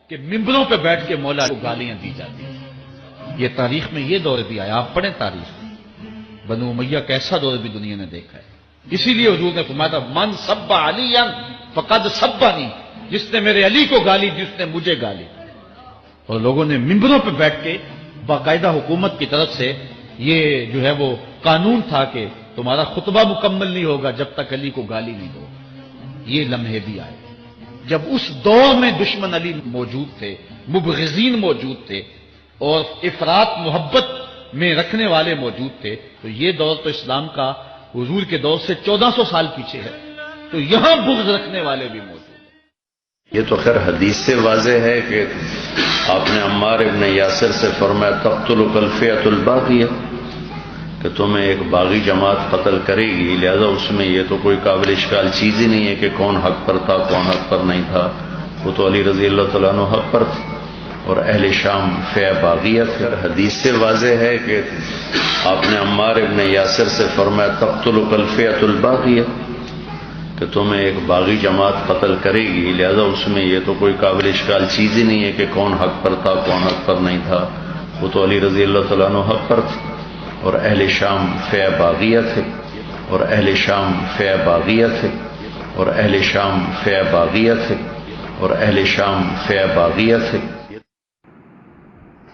کہ ممبروں پہ بیٹھ کے مولا کو گالیاں دی جاتی ہیں. یہ تاریخ میں یہ دور بھی آیا. آپ پڑھیں تاریخ میں بنو امیہ کا ایسا دور بھی دنیا نے دیکھا ہے. اسی لیے حضور نے فرمایا تھا من سب علی فقد سبنی، جس نے میرے علی کو گالی دی اس نے مجھے گالی. اور لوگوں نے ممبروں پہ بیٹھ کے باقاعدہ حکومت کی طرف سے یہ جو ہے وہ قانون تھا کہ تمہارا خطبہ مکمل نہیں ہوگا جب تک علی کو گالی نہیں دو. یہ لمحے بھی آئے جب اس دور میں دشمن علی موجود تھے، مبغضین موجود تھے اور افراط محبت میں رکھنے والے موجود تھے. تو یہ دور تو اسلام کا حضور کے دور سے 1400 سال پیچھے ہے. تو یہاں بغض رکھنے والے بھی موجود ہیں. یہ تو خیر حدیث سے واضح ہے کہ آپ نے عمار ابن یاسر سے فرمایا تقتلک الفئۃ الباغیہ، کہ تمہیں ایک باغی جماعت قتل کرے گی، لہذا اس میں یہ تو کوئی قابل اشکال چیز ہی نہیں ہے کہ کون حق پر تھا کون حق پر نہیں تھا. وہ تو علی رضی اللہ تعالیٰ عنہ حق پر تھا اور اہل شام فئہ باغیہ تھے. حدیث سے واضح ہے کہ آپ نے عمار ابن یاسر سے فرمایا تقتلک الفئۃ الباغیہ، کہ تمہیں ایک باغی جماعت قتل کرے گی، لہذا اس میں یہ تو کوئی قابل اشکال چیز ہی نہیں ہے کہ کون حق پر تھا کون حق پر نہیں تھا. وہ تو علی رضی اللہ تعالیٰ عنہ حق پر تھا اور اہل شام فئہ باغیہ تھے اور اہل شام فئہ باغیہ تھے اور اہل شام فئہ باغیہ تھے اور اہل شام فئہ باغیہ تھے.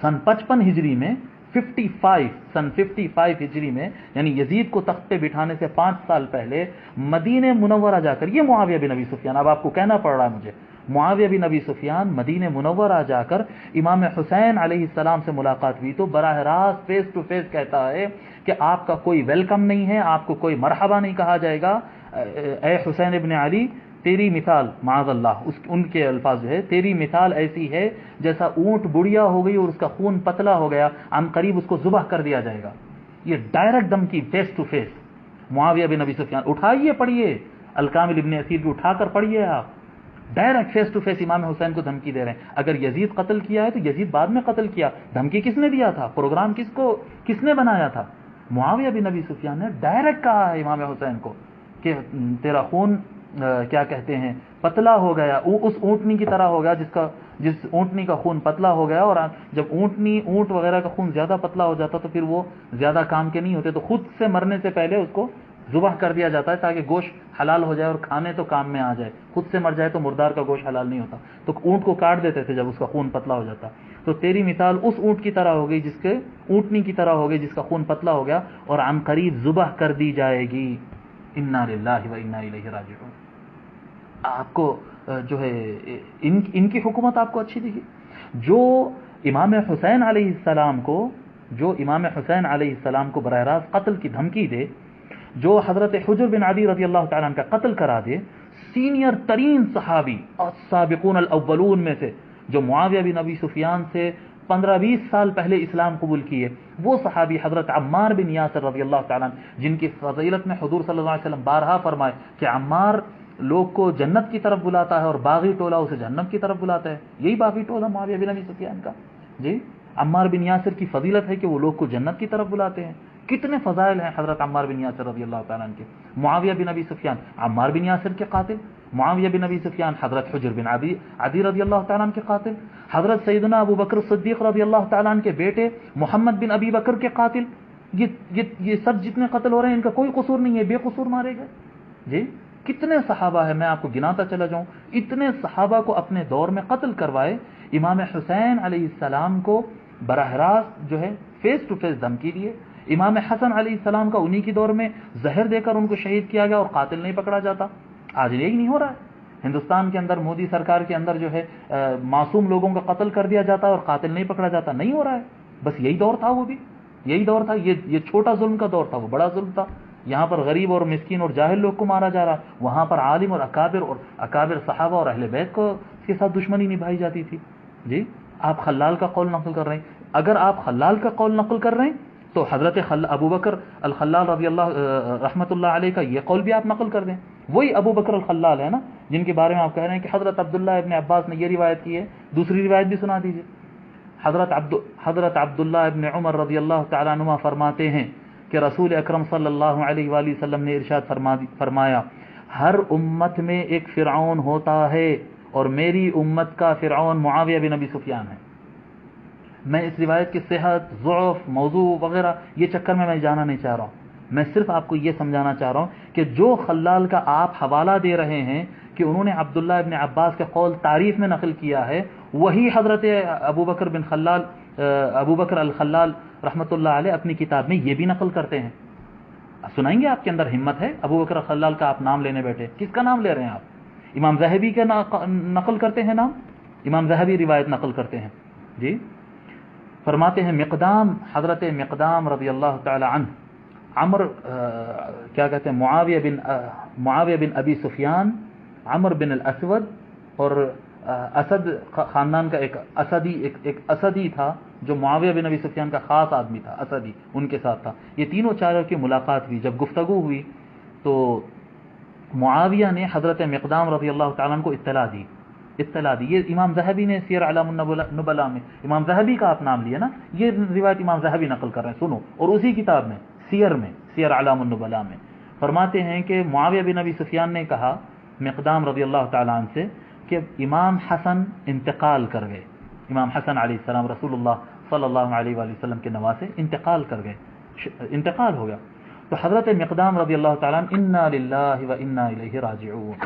سن 55 ہجری میں 55 ہجری میں یعنی یزید کو تخت پہ بٹھانے سے 5 سال پہلے مدینہ منورہ جا کر، یہ معاویہ بن ابی سفیان، اب آپ کو کہنا پڑ رہا ہے مجھے، معاویہ بن ابی سفیان مدینہ منورہ جا کر امام حسین علیہ السلام سے ملاقات ہوئی تو براہ راست فیس ٹو فیس کہتا ہے کہ آپ کا کوئی ویلکم نہیں ہے، آپ کو کوئی مرحبا نہیں کہا جائے گا. اے حسین ابن علی، تیری مثال معاذ اللہ، ان کے الفاظ جو ہے، تیری مثال ایسی ہے جیسا اونٹ بڑھیا ہو گئی اور اس کا خون پتلا ہو گیا، عن قریب اس کو ذبح کر دیا جائے گا. یہ ڈائریکٹ دھمکی فیس ٹو فیس. معاویہ بن ابی سفیان، اٹھائیے پڑھیے الکامل ابن اسیر کی، اٹھا کر پڑھیے آپ. ڈائریکٹ فیس ٹو فیس امام حسین کو دھمکی دے رہے ہیں. اگر یزید قتل کیا ہے تو یزید بعد میں قتل کیا، دھمکی کس نے دیا تھا؟ پروگرام کس نے بنایا تھا؟ معاویہ بن ابی سفیان نے ڈائریکٹ کہا ہے امام حسین کو کہ تیرا خون کیا کہتے ہیں پتلا ہو گیا، اس اونٹنی کی طرح ہو گیا جس اونٹنی کا خون پتلا ہو گیا. اور جب اونٹ وغیرہ کا خون زیادہ پتلا ہو جاتا تو پھر وہ زیادہ کام کے نہیں ہوتے، تو خود سے مرنے سے پہلے اس کو ذبح کر دیا جاتا ہے تاکہ گوشت حلال ہو جائے اور کھانے تو کام میں آ جائے. خود سے مر جائے تو مردار کا گوشت حلال نہیں ہوتا، تو اونٹ کو کاٹ دیتے تھے جب اس کا خون پتلا ہو جاتا. تو تیری مثال اس اونٹ کی طرح ہو گئی، جس کے اونٹنی کی طرح ہو گئی جس کا خون پتلا ہو گیا اور عن قریب ذبح کر دی جائے گی. انا للہ و انا الیہ راجعون. آپ کو جو ہے ان کی حکومت آپ کو اچھی دکھی؟ جو امام حسین علیہ السلام کو براہ راست قتل کی دھمکی دے، جو حضرت حجر بن عدی رضی اللہ تعالیٰ عنہ کا قتل کرا دے، سینئر ترین صحابی اور سابقون الاولون میں سے، جو معاویہ بن ابی سفیان سے 15-20 سال پہلے اسلام قبول کیے، وہ صحابی حضرت عمار بن یاسر رضی اللہ تعالیٰ عنہ، جن کی فضیلت میں حضور صلی اللہ علیہ وسلم بارہا فرمائے کہ عمار لوگ کو جنت کی طرف بلاتا ہے اور باغی ٹولہ اسے جہنم کی طرف بلاتا ہے. یہی باغی ٹولہ معاویہ بن ابی سفیان کا. جی، عمار بن یاسر کی فضیلت ہے کہ وہ لوگ کو جنت کی طرف بلاتے ہیں. کتنے فضائل ہیں حضرت عمار بن یاسر رضی اللہ تعالیٰ عنہ کے. معاویہ بن ابی سفیان عمار بن یاسر کے قاتل، معاویہ بن ابی سفیان حضرت حجر بن عدی رضی اللہ تعالیٰ عنہ کے قاتل، حضرت سیدنا ابو بکر صدیق رضی اللہ تعالیٰ عنہ کے بیٹے محمد بن ابی بکر کے قاتل. یہ سب جتنے قتل ہو رہے ہیں ان کا کوئی قصور نہیں ہے، بے قصور مارے گئے. جی، کتنے صحابہ ہیں، میں آپ کو گناتا چلا جاؤں، اتنے صحابہ کو اپنے دور میں قتل کروائے. امام حسین علیہ السلام کو براہ راست جو ہے فیس ٹو فیس دھمکی دیے. امام حسن علیہ السلام کا انہی کی دور میں زہر دے کر ان کو شہید کیا گیا اور قاتل نہیں پکڑا جاتا. آج یہی نہیں ہو رہا ہے. ہندوستان کے اندر مودی سرکار کے اندر جو ہے معصوم لوگوں کا قتل کر دیا جاتا ہے اور قاتل نہیں پکڑا جاتا. نہیں ہو رہا ہے. بس یہی دور تھا، وہ بھی یہی دور تھا. یہ چھوٹا ظلم کا دور تھا، وہ بڑا ظلم تھا. یہاں پر غریب اور مسکین اور جاہل لوگ کو مارا جا رہا، وہاں پر عالم اور اکابر صحابہ اور اہل بیت کو کے ساتھ دشمنی نبھائی جاتی تھی. جی، آپ خلال کا قول نقل کر رہے ہیں. اگر آپ خلال کا قول نقل کر رہے ہیں تو حضرت ابو بکر الخلال رضی اللہ رحمۃ اللہ علیہ کا یہ قول بھی آپ نقل کر دیں. وہی ابو بکر الخلال ہے نا جن کے بارے میں آپ کہہ رہے ہیں کہ حضرت عبداللہ ابن عباس نے یہ روایت کی ہے. دوسری روایت بھی سنا دیجیے. حضرت عبداللہ ابن عمر رضی اللہ تعالیٰ عنہ فرماتے ہیں کہ رسول اکرم صلی اللہ علیہ وآلہ وسلم نے ارشاد فرمایا، ہر امت میں ایک فرعون ہوتا ہے اور میری امت کا فرعون معاویہ بن ابی سفیان ہے۔ میں اس روایت کی صحت، ضعف، موضوع وغیرہ یہ چکر میں جانا نہیں چاہ رہا ہوں، میں صرف آپ کو یہ سمجھانا چاہ رہا ہوں کہ جو خلال کا آپ حوالہ دے رہے ہیں کہ انہوں نے عبداللہ ابن عباس کے قول تعریف میں نقل کیا ہے، وہی حضرت ابو بکر الخلال رحمۃ اللہ علیہ اپنی کتاب میں یہ بھی نقل کرتے ہیں۔ سنائیں گے؟ آپ کے اندر ہمت ہے؟ ابو بکر الخلال کا آپ نام لینے بیٹھے، کس کا نام لے رہے ہیں آپ؟ امام ذہبی کے نقل کرتے ہیں نام، امام ذہبی روایت نقل کرتے ہیں جی۔ فرماتے ہیں مقدام، حضرت مقدام رضی اللہ تعالی عنہ، کیا کہتے ہیں، معاویہ بن ابی سفیان، عمر بن الاسود اور اسد خاندان کا ایک اسدی تھا جو معاویہ بن ابی سفیان کا خاص آدمی تھا، اسدی ان کے ساتھ تھا۔ یہ تینوں چاروں کی ملاقات ہوئی، جب گفتگو ہوئی تو معاویہ نے حضرت مقدام رضی اللہ تعالیٰ عنہ کو اطلاع دی۔ یہ امام ذہبی نے سیر اعلام النبلاء میں، امام ذہبی کا آپ نام لیا نا، یہ روایت امام ذہبی نقل کر رہے ہیں، سنو، اور اسی کتاب میں سیر اعلام النبلاء میں فرماتے ہیں کہ معاویہ بن ابی سفیان نے کہا مقدام رضی اللہ تعالیٰ عنہ سے کہ امام حسن انتقال کر گئے، امام حسن علیہ السلام رسول اللہ صلی اللہ علیہ وآلہ وسلم کے نواسے انتقال کر گئے، انتقال ہو گیا۔ تو حضرت مقدام رضی اللہ تعالیٰ عنہ انا للہ و انا الیہ راجعون،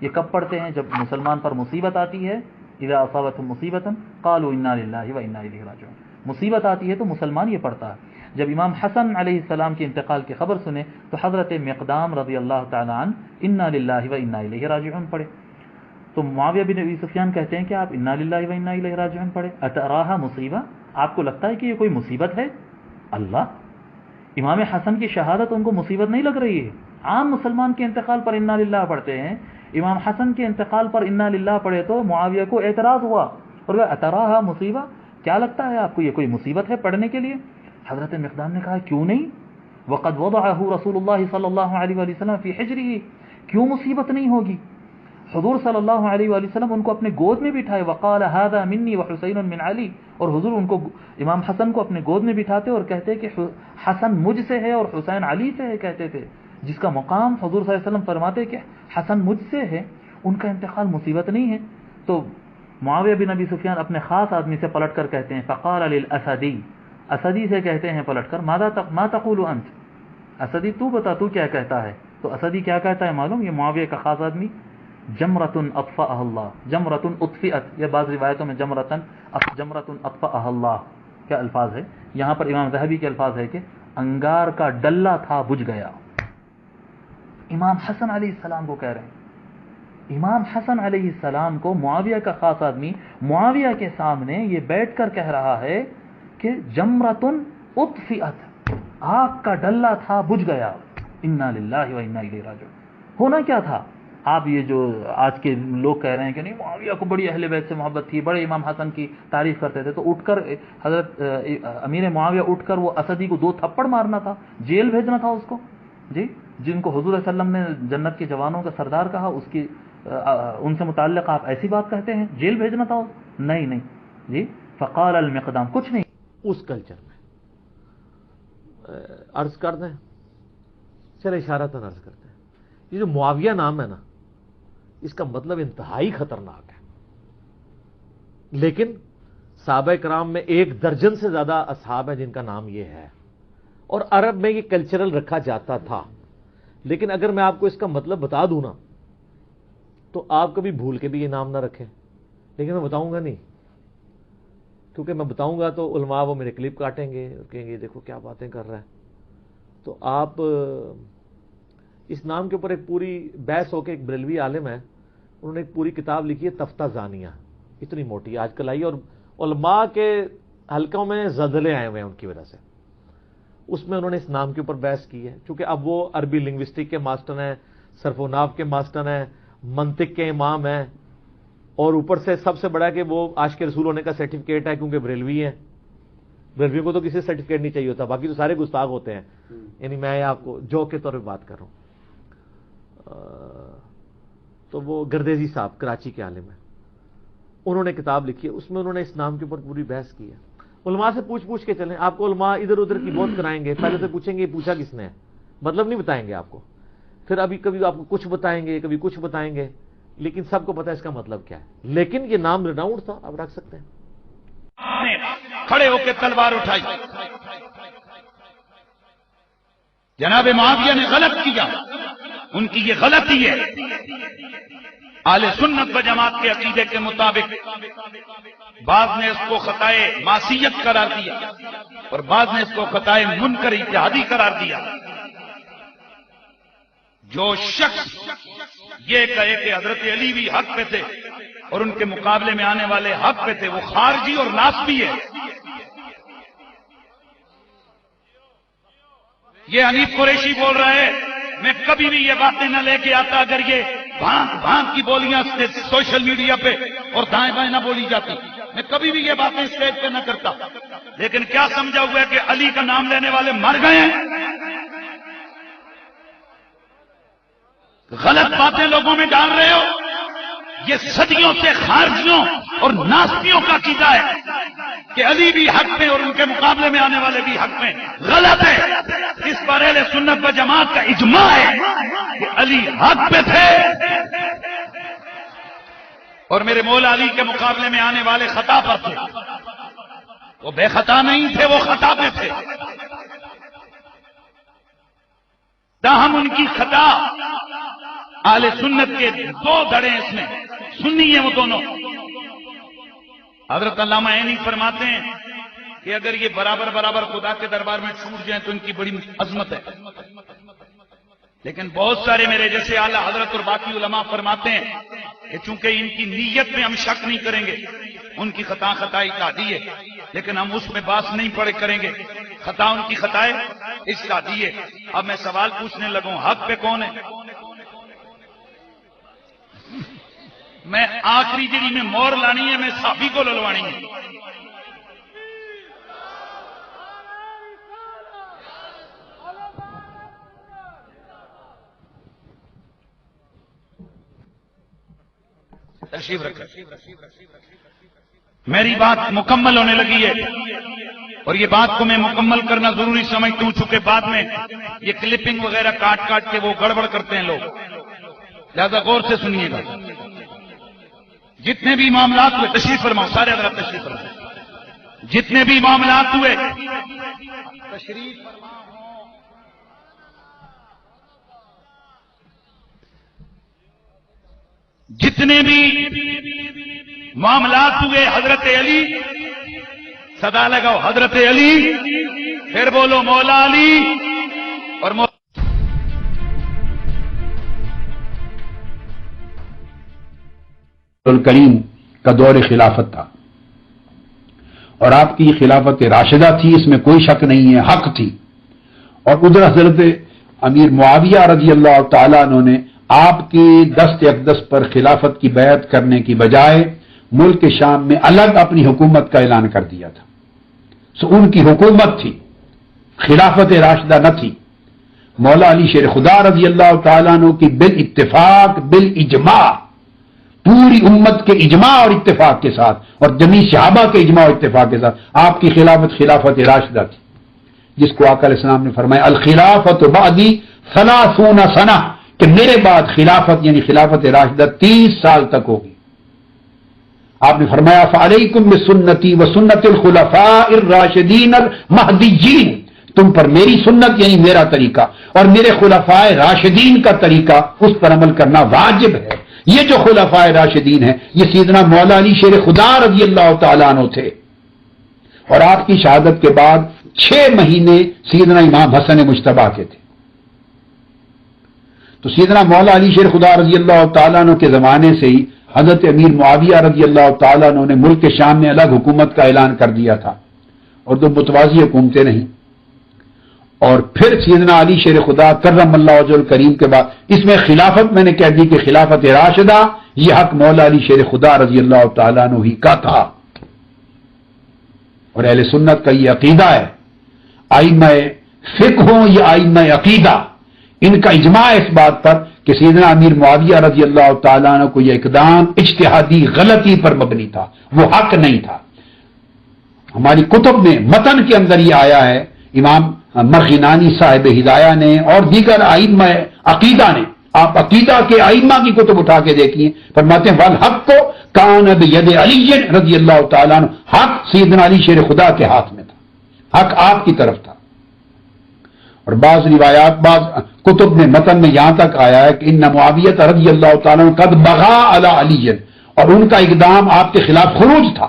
یہ کب پڑھتے ہیں؟ جب مسلمان پر مصیبت آتی ہے، اذا اصابتهم مصیبۃ قالوا انا للہ و انا الیہ راجعون، مصیبت آتی ہے تو مسلمان یہ پڑھتا ہے۔ جب امام حسن علیہ السلام کے انتقال کی خبر سنے تو حضرت مقدام رضی اللہ تعالی عنہ انا للہ و انا الیہ راجعون پڑھے۔ تو معاویہ بن ابی سفیان کہتے ہیں کہ آپ انا للہ و انا الیہ راجعون پڑھے، اتراہا مصیبہ، آپ کو لگتا ہے کہ یہ کوئی مصیبت ہے؟ اللہ، امام حسن کی شہادت ان کو مصیبت نہیں لگ رہی ہے؟ عام مسلمان کے انتقال پر انا للہ پڑھتے ہیں، امام حسن کے انتقال پر انا للہ پڑھے تو معاویہ کو اعتراض ہوا اور وہ اتراہا مصیبہ، کیا لگتا ہے آپ کو یہ کوئی مصیبت ہے پڑھنے کے لیے؟ حضرت مقدام نے کہا کیوں نہیں، وقد وضعہ رسول اللہ صلی اللہ علیہ وآلہ وسلم فی حجرہ، کیوں مصیبت نہیں ہوگی؟ حضور صلی اللہ علیہ وآلہ وسلم ان کو اپنے گود میں بٹھائے، وقال هذا منی وحسین من علی، اور حضور ان کو، امام حسن کو اپنے گود میں بٹھاتے اور کہتے کہ حسن مجھ سے ہے اور حسین علی سے ہے، کہتے تھے، جس کا مقام حضور صلی اللہ علیہ وسلم فرماتے کہ حسن مجھ سے ہے، ان کا انتقال مصیبت نہیں ہے۔ تو معاویہ بن ابی سفیان اپنے خاص آدمی سے پلٹ کر کہتے ہیں، فقال للاسدی، اسدی سے کہتے ہیں پلٹ کر، ما تقول انت، اسدی تو بتا تو کیا کہتا ہے؟ تو اسدی کیا کہتا ہے معلوم؟ یہ معاویہ کا خاص آدمی، جمرۃ اطفأها اللہ، جمرۃ اطفئت، یہ بعض روایتوں میں جمرۃ اطفأها اللہ کیا الفاظ ہے، یہاں پر امام ذہبی کے الفاظ ہے کہ انگار کا ڈلہ تھا بجھ گیا۔ امام حسن علیہ السلام کو کہہ رہے ہیں، امام حسن علیہ السلام کو معاویہ کا خاص آدمی معاویہ کے سامنے یہ بیٹھ کر کہہ رہا ہے کہ جمرۃ اطفئت، آگ کا ڈلہ تھا بجھ گیا، انا للہ و انا الیہ راجعون۔ ہونا کیا تھا؟ آپ یہ جو آج کے لوگ کہہ رہے ہیں کہ نہیں معاویہ کو بڑی اہل بیت سے محبت تھی، بڑے امام حسن کی تعریف کرتے تھے، تو اٹھ کر حضرت امیر معاویہ اٹھ کر وہ اسدی کو 2 تھپڑ مارنا تھا، جیل بھیجنا تھا اس کو، جی، جن کو حضور صلی اللہ علیہ وسلم نے جنت کے جوانوں کا سردار کہا، اس کی ان سے متعلق آپ ایسی بات کہتے ہیں، جیل بھیجنا تھا؟ نہیں جی۔ فقال المقدام، کچھ نہیں، اس کلچر میں عرض کر دیں، چلے اشارتاً عرض کرتے ہیں، یہ جو معاویہ نام ہے نا، اس کا مطلب انتہائی خطرناک ہے، لیکن صحابہ کرام میں 1 درجن سے زیادہ اصحاب ہیں جن کا نام یہ ہے، اور عرب میں یہ کلچرل رکھا جاتا تھا، لیکن اگر میں آپ کو اس کا مطلب بتا دوں نا تو آپ کبھی بھول کے بھی یہ نام نہ رکھیں، لیکن میں بتاؤں گا نہیں، کیونکہ میں بتاؤں گا تو علماء وہ میرے کلپ کاٹیں گے اور کہیں گے دیکھو کیا باتیں کر رہا ہے۔ تو آپ اس نام کے اوپر ایک پوری بحث ہو کے، ایک بریلوی عالم ہے، انہوں نے ایک پوری کتاب لکھی ہے تفتہ زانیہ، اتنی موٹی آج کل آئی، اور علماء کے حلقوں میں زلزلے آئے ہوئے ہیں ان کی وجہ سے، اس میں انہوں نے اس نام کے اوپر بحث کی ہے، چونکہ اب وہ عربی لنگوسٹک کے ماسٹر ہیں، صرف و نحو کے ماسٹر ہیں، منطق کے امام ہیں، اور اوپر سے سب سے بڑا کہ وہ عاشق رسول ہونے کا سرٹیفکیٹ ہے، کیونکہ بریلوی ہیں، بریلویوں کو تو کسی سرٹیفکیٹ نہیں چاہیے ہوتا، باقی تو سارے گستاخ ہوتے ہیں، یعنی میں آپ کو جوک کے طور پہ بات کر رہا ہوں۔ تو وہ گردیزی صاحب کراچی کے عالم ہیں، انہوں نے کتاب لکھی ہے، اس میں انہوں نے اس نام کے اوپر پوری بحث کی ہے۔ علماء سے پوچھ کے چلیں، آپ کو علماء ادھر ادھر کی بہت کرائیں گے، پہلے سے پوچھیں گے یہ پوچھا کس نے ہے، مطلب نہیں بتائیں گے آپ کو، پھر ابھی کبھی آپ کو کچھ بتائیں گے، کبھی کچھ بتائیں گے، لیکن سب کو پتا ہے اس کا مطلب کیا ہے، لیکن یہ نام ریناؤنڈ تھا، آپ رکھ سکتے ہیں۔ کھڑے ہو کے تلوار اٹھائی، جناب معاویہ نے غلط کیا، ان کی یہ غلطی ہے۔ اہل سنت و جماعت کے عقیدے کے مطابق بعض نے اس کو خطائے معصیت قرار دیا اور بعض نے اس کو خطائے منکر اتحادی قرار دیا۔ جو شخص یہ کہے کہ حضرت علی بھی حق پہ تھے اور ان کے مقابلے میں آنے والے حق پہ تھے، وہ خارجی اور ناسبی ہے۔ یہ حنیف قریشی بول رہا ہے، میں کبھی بھی یہ باتیں نہ لے کے آتا اگر یہ بھانک بھانک کی بولیاں سوشل میڈیا پہ اور دائیں بائیں نہ بولی جاتی، میں کبھی بھی یہ باتیں اسٹیج پہ نہ کرتا۔ لیکن کیا سمجھا ہوا ہے کہ علی کا نام لینے والے مر گئے ہیں؟ غلط باتیں لوگوں میں ڈال رہے ہو۔ یہ صدیوں سے خارجیوں اور ناسبیوں کا عقیدہ ہے کہ علی بھی حق میں اور ان کے مقابلے میں آنے والے بھی حق میں، غلط ہے۔ اس پر اہل سنت و جماعت کا اجماع ہے کہ علی حق پہ تھے اور میرے مولا علی کے مقابلے میں آنے والے خطا پر تھے۔ وہ بے خطا نہیں تھے، وہ خطا پہ تھے۔ تاہم ان کی خطا، اہل سنت کے دو دھڑے اس میں، سنی ہیں وہ دونوں۔ حضرت علامہ عینی فرماتے ہیں کہ اگر یہ برابر برابر خدا کے دربار میں چھوٹ جائیں تو ان کی بڑی عظمت ہے، لیکن بہت سارے میرے جیسے اعلیٰ حضرت اور باقی علماء فرماتے ہیں کہ چونکہ ان کی نیت میں ہم شک نہیں کریں گے، ان کی خطا خطائی اتحادی ہے، لیکن ہم اس میں باس نہیں پڑے کریں گے، خطا ان کی خطائے اجتہادی ہے۔ اب میں سوال پوچھنے لگوں، حق پہ کون ہے؟ میں آخری جڑی میں مور لانی ہے، میں صحابی کو للوانی ہے۔ تشریف رکھیں، میری بات مکمل ہونے لگی ہے اور یہ بات کو میں مکمل کرنا ضروری سمجھتا ہوں، چونکہ بعد میں یہ کلپنگ وغیرہ کاٹ کاٹ کے وہ گڑبڑ کرتے ہیں لوگ، لہذا غور سے سنیے گا۔ جتنے بھی معاملات ہوئے، تشریف فرماؤ سارے حضرات تشریف فرماؤ، جتنے بھی معاملات ہوئے تشریف فرماؤ، جتنے بھی معاملات ہوئے حضرت علی، صدا لگاؤ حضرت علی، پھر بولو مولا علی اور کریم کا دور خلافت تھا اور آپ کی خلافت راشدہ تھی، اس میں کوئی شک نہیں ہے، حق تھی۔ اور ادھر حضرت امیر معاویہ رضی اللہ تعالیٰ عنہ نے آپ کی دست اقدس پر خلافت کی بیعت کرنے کی بجائے ملک شام میں الگ اپنی حکومت کا اعلان کر دیا تھا۔ سو ان کی حکومت تھی، خلافت راشدہ نہ تھی۔ مولا علی شیر خدا رضی اللہ تعالیٰ عنہ کی بالاتفاق بالاجماع، پوری امت کے اجماع اور اتفاق کے ساتھ اور جمیع صحابہ کے اجماع اور اتفاق کے ساتھ آپ کی خلافت راشدہ تھی، جس کو آقا علیہ السلام نے فرمایا الخلافت بعدی 30 سنہ، کہ میرے بعد خلافت یعنی خلافت راشدہ 30 سال تک ہوگی۔ آپ نے فرمایا فعلیکم بسنتی وسنت الخلفاء الراشدین المہدیین، تم پر میری سنت یعنی میرا طریقہ اور میرے خلفاء راشدین کا طریقہ، اس پر عمل کرنا واجب ہے۔ یہ جو خلفاء راشدین ہیں یہ سیدنا مولا علی شیر خدا رضی اللہ تعالیٰ عنہ تھے، اور آپ کی شہادت کے بعد 6 مہینے سیدنا امام حسن مجتبیٰ کے تھے۔ تو سیدنا مولا علی شیر خدا رضی اللہ تعالیٰ عنہ کے زمانے سے ہی حضرت امیر معاویہ رضی اللہ تعالیٰ عنہ نے ملک کے شام میں الگ حکومت کا اعلان کر دیا تھا، اور دو متوازی حکومتیں نہیں۔ اور پھر سیدنا علی شیر خدا کرم اللہ وجہ الکریم کے بعد اس میں خلافت میں نے کہہ دی کہ خلافت راشدہ یہ حق مولا علی شیر خدا رضی اللہ تعالیٰ عنہ ہی کا تھا، اور اہل سنت کا یہ عقیدہ ہے۔ ائمہ فقہ ہوں یا ائمہ عقیدہ، ان کا اجماع اس بات پر کہ سیدنا امیر معاویہ رضی اللہ تعالیٰ عنہ کو یہ اقدام اجتہادی غلطی پر مبنی تھا، وہ حق نہیں تھا۔ ہماری کتب میں متن کے اندر یہ آیا ہے، امام مرغینانی صاحب ہدایہ نے اور دیگر ائمہ عقیدہ نے آپ عقیدہ کے ائمہ کی کتب اٹھا کے دیکھیے، فرماتے ہیں والحق کو کان بید علی رضی اللہ تعالیٰ عنہ، حق سیدنا علی شیر خدا کے ہاتھ میں تھا، حق آپ کی طرف تھا۔ اور بعض روایات، بعض کتب میں متن میں یہاں تک آیا ہے کہ ان معاویہ رضی اللہ تعالیٰ عنہ قد بغا علی علی، اور ان کا اقدام آپ کے خلاف خروج تھا،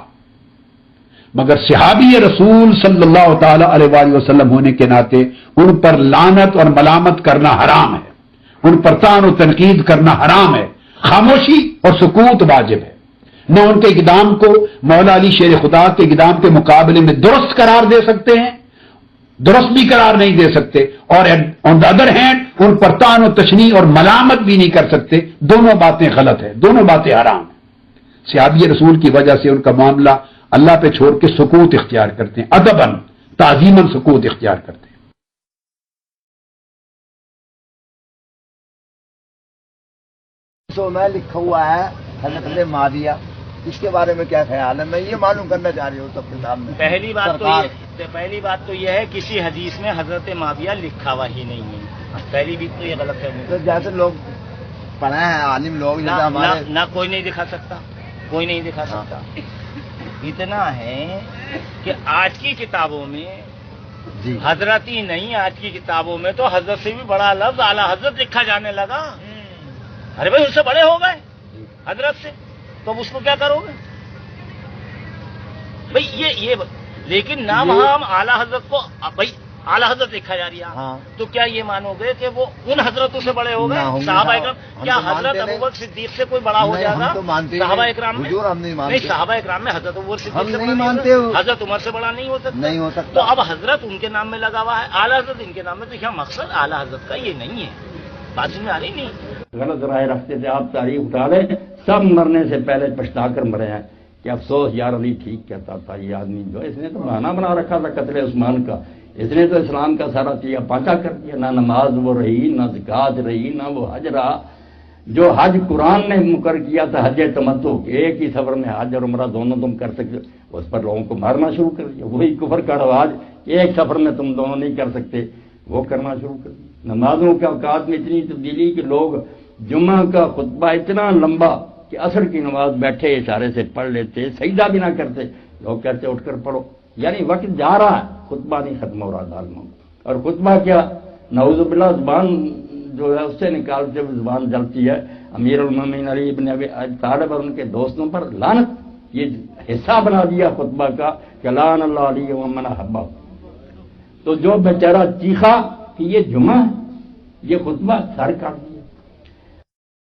مگر صحابی رسول صلی اللہ تعالی علیہ وآلہ وسلم ہونے کے ناطے ان پر لعنت اور ملامت کرنا حرام ہے، ان پر طعن و تنقید کرنا حرام ہے، خاموشی اور سکوت واجب ہے۔ نہ ان کے اقدام کو مولا علی شیر خدا کے اقدام کے مقابلے میں درست قرار دے سکتے ہیں، درست بھی قرار نہیں دے سکتے، اور آن دا ادر ہینڈ ان پر طعن و تشنیع اور ملامت بھی نہیں کر سکتے۔ دونوں باتیں غلط ہیں، دونوں باتیں حرام ہیں۔ صحابی رسول کی وجہ سے ان کا معاملہ اللہ پہ چھوڑ کے سکوت اختیار کرتے ہیں، ادباً تعظیماً سکوت اختیار کرتے ہیں۔ جو میں لکھا ہوا ہے حضرت معاویہ، اس کے بارے میں کیا خیال ہے؟ میں یہ معلوم کرنا چاہ رہی ہوں سب کے سامنے۔ پہلی بات تو یہ ہے کسی حدیث میں حضرت معاویہ لکھا ہوا ہی نہیں ہے، پہلی بھی تو یہ غلط ہے۔ تو جیسے لوگ پڑھے ہیں عالم لوگ، جیسے ہمارے نہ کوئی نہیں دکھا سکتا، کوئی نہیں دکھا سکتا۔ اتنا ہے کہ آج کی کتابوں میں جی حضرت ہی نہیں، آج کی کتابوں میں تو حضرت سے بھی بڑا لفظ اعلی حضرت لکھا جانے لگا۔ ارے بھائی اس سے بڑے ہو گئے حضرت سے، تو اب اس کو کیا کرو گے بھائی؟ یہ لیکن نام ہم اعلی حضرت کو بھائی اعلی حضرت لکھا جا رہی ہے، تو کیا یہ مانو گے کہ وہ ان حضرتوں سے بڑے ہو گئے؟ صحابہ اکرام، کیا حضرت ابوبکر صدیق سے کوئی بڑا ہو جائے گا؟ صحابہ اکرام میں نہیں، صحابہ اکرام میں حضرت ابوبکر صدیق سے بڑا نہیں، حضرت عمر سے بڑا نہیں ہو سکتا۔ تو اب حضرت ان کے نام میں لگا ہوا ہے، اعلی حضرت ان کے نام میں، تو کیا مقصد اعلی حضرت کا یہ نہیں ہے؟ بات میں آ رہی نہیں؟ غلط رائے رکھتے تھے، آپ تاریخ اٹھا لیں، سب مرنے سے پہلے پچھتا کر مرے ہیں کہ افسوس یار علی ٹھیک کہتا تھا، یہ آدمی جو اس نے تو بہانہ بنا رکھا تھا قتل عثمان کا، اس نے تو اسلام کا سارا چیزا پاچا کر دیا، نہ نماز وہ رہی، نہ زکات رہی، نہ وہ حج رہا۔ جو حج قرآن نے مقرر کیا تھا حج تمتع، ایک ہی سفر میں حج اور عمرہ دونوں تم کر سکتے، اس پر لوگوں کو مارنا شروع کر دیا۔ وہی کفر کا رواج، ایک سفر میں تم دونوں نہیں کر سکتے، وہ کرنا شروع کر دیا۔ نمازوں کے اوقات میں اتنی تبدیلی کہ لوگ جمعہ کا خطبہ اتنا لمبا کہ عصر کی نماز بیٹھے اشارے سے پڑھ لیتے، سجدہ بھی نہ کرتے، لوگ کہتے اٹھ کر پڑھو، یعنی وقت جا رہا ہے، خطبہ نہیں ختم ہو رہا دالموں۔ اور خطبہ کیا، نعوذ باللہ زبان جو ہے اس سے نکالتے ہوئے زبان جلتی ہے۔ امیر المومنین علی ابن ابی طالب اور ان کے دوستوں پر لعنت، یہ حصہ بنا دیا خطبہ کا کہ لعن اللہ علیہ ومن احبہ۔ تو جو بیچارہ چیخا کہ یہ جمعہ ہے، یہ خطبہ سر کاٹ دیا۔